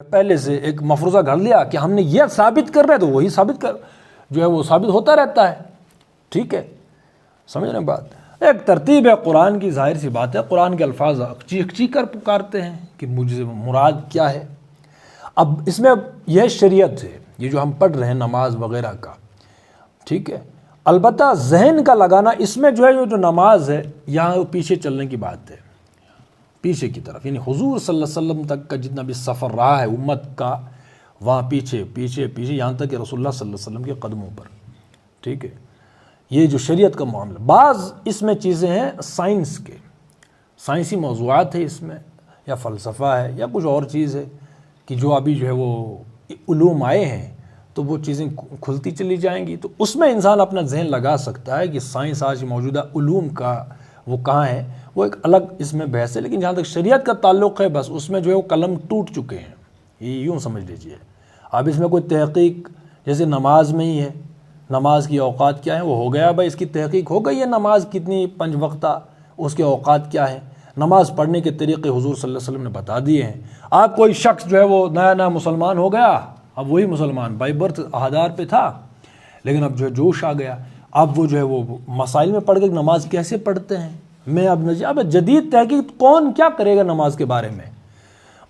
پہلے سے ایک مفروضہ گھڑ لیا کہ ہم نے یہ ثابت کر رہے تو وہی ثابت کر جو ہے وہ ثابت ہوتا رہتا ہے. ٹھیک ہے, سمجھ رہے ہیں بات. ایک ترتیب ہے قرآن کی, ظاہر سی بات ہے قرآن کے الفاظ چیخ چیخ کر پکارتے ہیں کہ مجھے مراد کیا ہے. اب اس میں یہ شریعت ہے, یہ جو ہم پڑھ رہے ہیں نماز وغیرہ کا, ٹھیک ہے, البتہ ذہن کا لگانا اس میں جو ہے جو نماز ہے یہاں پیچھے چلنے کی بات ہے, پیچھے کی طرف, یعنی حضور صلی اللہ علیہ وسلم تک کا جتنا بھی سفر رہا ہے امت کا, وہاں پیچھے پیچھے پیچھے یہاں تک کہ رسول اللہ صلی اللہ علیہ وسلم کے قدموں پر. ٹھیک ہے, یہ جو شریعت کا معاملہ, بعض اس میں چیزیں ہیں سائنس کے, سائنسی موضوعات ہے اس میں, یا فلسفہ ہے یا کچھ اور چیز ہے کہ جو ابھی جو ہے وہ علوم آئے ہیں تو وہ چیزیں کھلتی چلی جائیں گی, تو اس میں انسان اپنا ذہن لگا سکتا ہے کہ سائنس آج موجودہ علوم کا وہ کہاں ہے, وہ ایک الگ اس میں بحث ہے. لیکن جہاں تک شریعت کا تعلق ہے بس اس میں جو ہے وہ قلم ٹوٹ چکے ہیں, یہ یوں سمجھ لیجئے. اب اس میں کوئی تحقیق جیسے نماز میں ہی ہے, نماز کی اوقات کیا ہیں, وہ ہو گیا بھائی اس کی تحقیق ہو گئی ہے, نماز کتنی 5 وقتہ, اس کے اوقات کیا ہیں, نماز پڑھنے کے طریقے حضور صلی اللہ علیہ وسلم نے بتا دیے ہیں. آپ کوئی شخص جو ہے وہ نیا نیا مسلمان ہو گیا, اب وہی مسلمان بائی برتھ احدار پہ تھا, لیکن اب جو ہے جوش آ گیا, اب وہ جو ہے وہ مسائل میں پڑھ کے نماز کیسے پڑھتے ہیں, میں اب جدید تحقیق کون کیا کرے گا نماز کے بارے میں.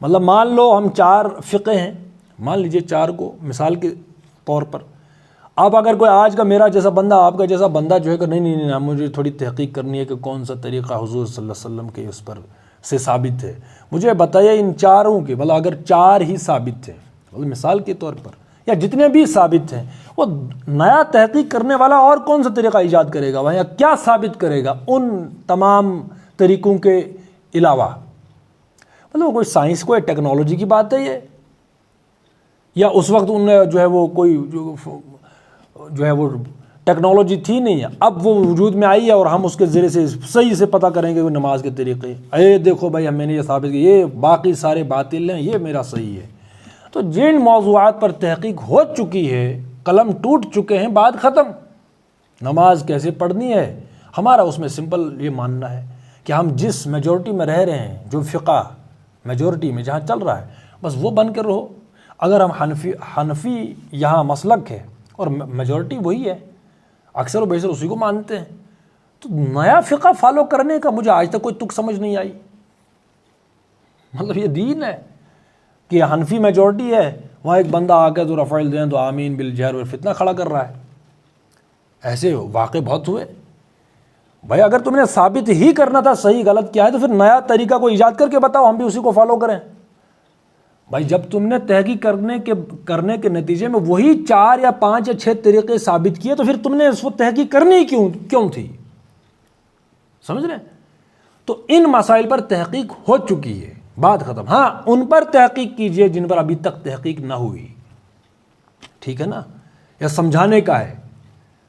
مطلب مان لو ہم 4 فقہ ہیں, مان لیجئے 4 کو مثال کے طور پر, اب اگر کوئی آج کا میرا جیسا بندہ آپ کا جیسا بندہ جو ہے کہ نہیں مجھے تھوڑی تحقیق کرنی ہے کہ کون سا طریقہ حضور صلی اللہ علیہ وسلم کے اس پر سے ثابت ہے, مجھے بتائیے ان 4 کے, مطلب اگر 4 ہی ثابت تھے, مطلب مثال کے طور پر, یا جتنے بھی ثابت ہیں, وہ نیا تحقیق کرنے والا اور کون سا طریقہ ایجاد کرے گا, یا کیا ثابت کرے گا ان تمام طریقوں کے علاوہ. مطلب کوئی سائنس کوئی ٹیکنالوجی کی بات ہے یہ, یا اس وقت ان نے جو ہے وہ کوئی جو ہے وہ ٹیکنالوجی تھی نہیں ہے, اب وہ وجود میں آئی ہے اور ہم اس کے ذریعے سے صحیح سے پتہ کریں گے نماز کے طریقے, دیکھو بھائی میں نے یہ ثابت کیا, یہ باقی سارے باطل ہیں, یہ میرا صحیح ہے. تو جن موضوعات پر تحقیق ہو چکی ہے, قلم ٹوٹ چکے ہیں, بات ختم. نماز کیسے پڑھنی ہے, ہمارا اس میں سمپل یہ ماننا ہے کہ ہم جس میجورٹی میں رہ رہے ہیں, جو فقہ میجورٹی میں جہاں چل رہا ہے بس وہ بن کر رہو. اگر ہم حنفی یہاں مسلک ہے اور میجورٹی وہی ہے, اکثر و بیشتر اسی کو مانتے ہیں, تو نیا فقہ فالو کرنے کا مجھے آج تک کوئی تک سمجھ نہیں آئی. مطلب یہ دین ہے کہ حنفی میجورٹی ہے, وہاں ایک بندہ آ کے تو رفع الدین تو آمین بالجہر اور فتنہ کھڑا کر رہا ہے. ایسے واقع بہت ہوئے. بھائی اگر تم نے ثابت ہی کرنا تھا صحیح غلط کیا ہے تو پھر نیا طریقہ کو ایجاد کر کے بتاؤ, ہم بھی اسی کو فالو کریں. بھائی جب تم نے تحقیق کرنے کے نتیجے میں وہی 4 یا 5 یا 6 طریقے ثابت کیے تو پھر تم نے اس کو تحقیق کرنی کیوں تھی, سمجھ رہے ہیں. تو ان مسائل پر تحقیق ہو چکی ہے, بات ختم. ہاں ان پر تحقیق کیجئے جن پر ابھی تک تحقیق نہ ہوئی, ٹھیک ہے نا. یا سمجھانے کا ہے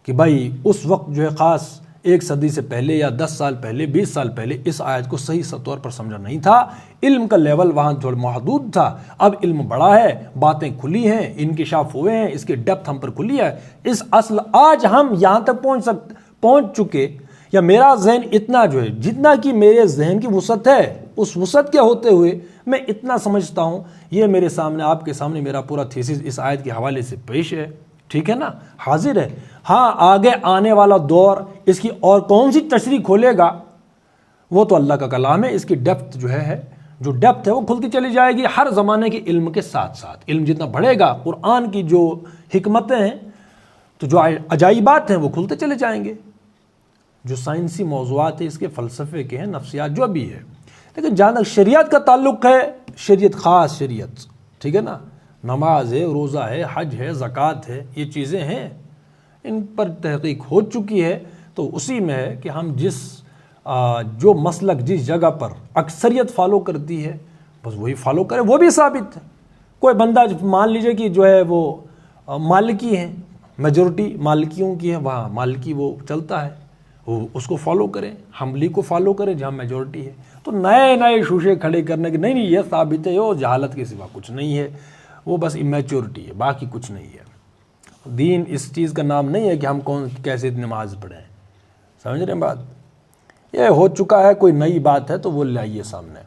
کہ بھائی اس وقت جو ہے خاص 1 صدی سے پہلے یا 10 سال پہلے 20 سال پہلے اس آیت کو صحیح طور پر سمجھا نہیں تھا, علم کا لیول وہاں تھوڑا محدود تھا, اب علم بڑا ہے, باتیں کھلی ہیں, انکشاف ہوئے ہیں, اس کے ڈیپتھ ہم پر کھلی ہے. اس اصل آج ہم یہاں تک پہنچ چکے, یا میرا ذہن اتنا جو ہے جتنا کہ میرے ذہن کی وسعت ہے, اس وسعت کے ہوتے ہوئے میں اتنا سمجھتا ہوں. یہ میرے سامنے آپ کے سامنے میرا پورا تھیسس اس آیت کے حوالے سے پیش ہے, ٹھیک ہے نا, حاضر ہے. ہاں آگے آنے والا دور اس کی اور کون سی تشریح کھولے گا وہ تو اللہ کا کلام ہے. اس کی ڈیپتھ جو ہے جو ڈیپتھ ہے وہ کھلتی چلی جائے گی ہر زمانے کے علم کے ساتھ ساتھ. علم جتنا بڑھے گا, قرآن کی جو حکمتیں ہیں تو جو عجائبات ہیں وہ کھلتے چلے جائیں گے. جو سائنسی موضوعات ہیں اس کے فلسفے کے ہیں, نفسیات جو بھی ہے. لیکن جہاں تک شریعت کا تعلق ہے, شریعت خاص شریعت, ٹھیک ہے نا, نماز ہے, روزہ ہے, حج ہے, زکوٰۃ ہے, یہ چیزیں ہیں, ان پر تحقیق ہو چکی ہے. تو اسی میں ہے کہ ہم جو مسلک جس جگہ پر اکثریت فالو کرتی ہے بس وہی فالو کرے, وہ بھی ثابت ہے. کوئی بندہ مان لیجئے کہ جو ہے وہ مالکی ہیں, میجورٹی مالکیوں کی ہے, وہاں مالکی وہ چلتا ہے, وہ اس کو فالو کریں. حنبلی کو فالو کریں جہاں میجورٹی ہے. تو نئے شوشے کھڑے کرنے کے نہیں یہ ثابت ہے, وہ جہالت کے سوا کچھ نہیں ہے, وہ بس امیچورٹی ہے, باقی کچھ نہیں ہے. دین اس چیز کا نام نہیں ہے کہ ہم کیسے نماز پڑھیں, سمجھ رہے ہیں بات. یہ ہو چکا ہے, کوئی نئی بات ہے تو وہ لائیے سامنے.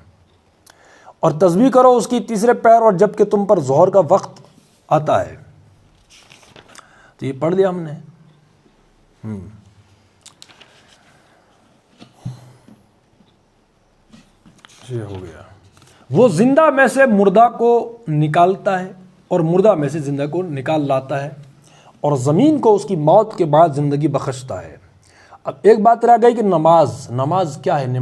اور تسبیح کرو اس کی تیسرے پیر اور جب کہ تم پر ظہر کا وقت آتا ہے۔ تو یہ پڑھ لیا ہم نے۔ یہ ہو گیا۔ وہ زندہ میں سے مردہ کو نکالتا ہے اور مردہ میں سے زندہ کو نکال لاتا ہے، اور زمین کو اس کی موت کے بعد زندگی بخشتا ہے۔ اب ایک بات رہ گئی کہ نماز کیا ہے؟ نماز